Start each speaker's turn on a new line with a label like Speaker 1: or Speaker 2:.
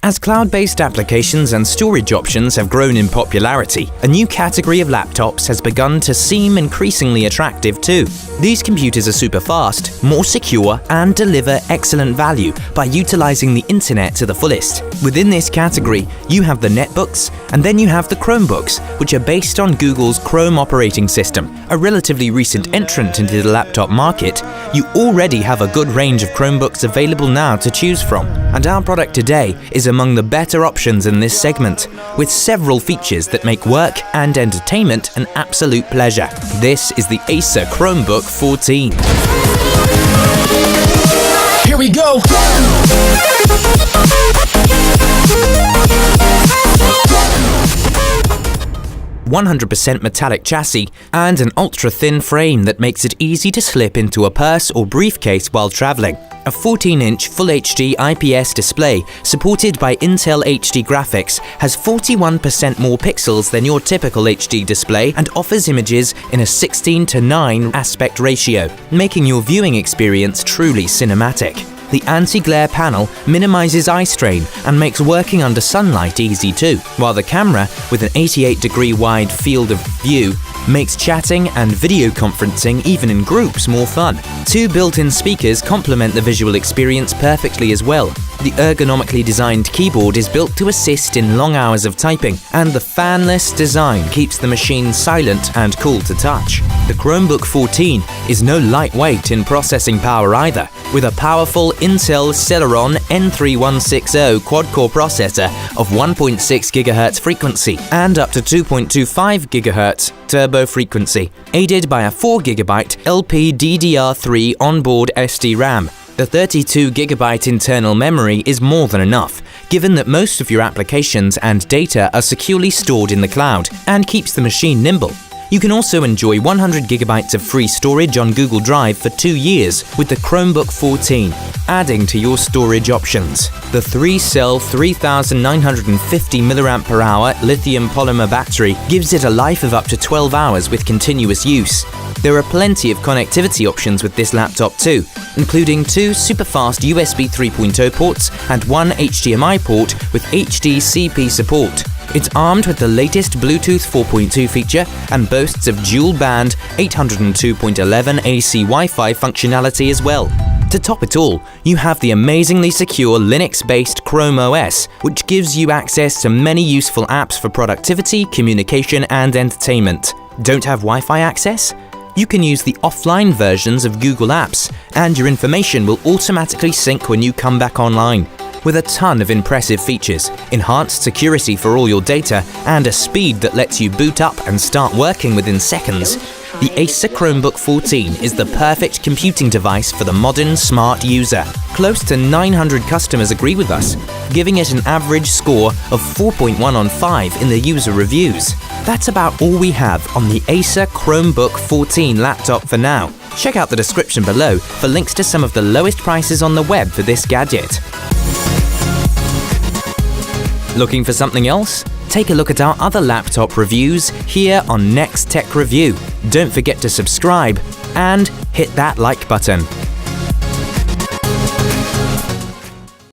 Speaker 1: As cloud-based applications and storage options have grown in popularity, a new category of laptops has begun to seem increasingly attractive too. These computers are super fast, more secure, and deliver excellent value by utilizing the internet to the fullest. Within this category, you have the netbooks, and then you have the Chromebooks, which are based on Google's Chrome operating system. A relatively recent entrant into the laptop market, you already have a good range of Chromebooks available now to choose from. And our product today is among the better options in this segment, with several features that make work and entertainment an absolute pleasure. This is the Acer Chromebook 14.
Speaker 2: Here we go!
Speaker 1: 100% metallic chassis, and an ultra-thin frame that makes it easy to slip into a purse or briefcase while traveling. A 14-inch Full HD IPS display, supported by Intel HD graphics, has 41% more pixels than your typical HD display and offers images in a 16:9 aspect ratio, making your viewing experience truly cinematic. The anti-glare panel minimizes eye strain and makes working under sunlight easy too, while the camera, with an 88-degree wide field of view, makes chatting and video conferencing even in groups more fun. Two built-in speakers complement the visual experience perfectly as well. The ergonomically designed keyboard is built to assist in long hours of typing, and the fanless design keeps the machine silent and cool to touch. The Chromebook 14 is no lightweight in processing power either, with a powerful Intel Celeron N3160 quad-core processor of 1.6 GHz frequency and up to 2.25 GHz turbo frequency, aided by a 4 GB LPDDR3 onboard SD RAM. The 32 GB internal memory is more than enough, given that most of your applications and data are securely stored in the cloud, and keeps the machine nimble. You can also enjoy 100 GB of free storage on Google Drive for 2 years with the Chromebook 14, adding to your storage options. The 3-cell 3950 mAh lithium polymer battery gives it a life of up to 12 hours with continuous use. There are plenty of connectivity options with this laptop too, including 2 superfast USB 3.0 ports and 1 HDMI port with HDCP support. It's armed with the latest Bluetooth 4.2 feature and boasts of dual-band 802.11 AC Wi-Fi functionality as well. To top it all, you have the amazingly secure Linux-based Chrome OS, which gives you access to many useful apps for productivity, communication, and entertainment. Don't have Wi-Fi access? You can use the offline versions of Google Apps, and your information will automatically sync when you come back online. With a ton of impressive features, enhanced security for all your data, and a speed that lets you boot up and start working within seconds, the Acer Chromebook 14 is the perfect computing device for the modern smart user. Close to 900 customers agree with us, giving it an average score of 4.1 on 5 in the user reviews. That's about all we have on the Acer Chromebook 14 laptop for now. Check out the description below for links to some of the lowest prices on the web for this gadget. Looking for something else? Take a look at our other laptop reviews here on Next Tech Review. Don't forget to subscribe and hit that like button.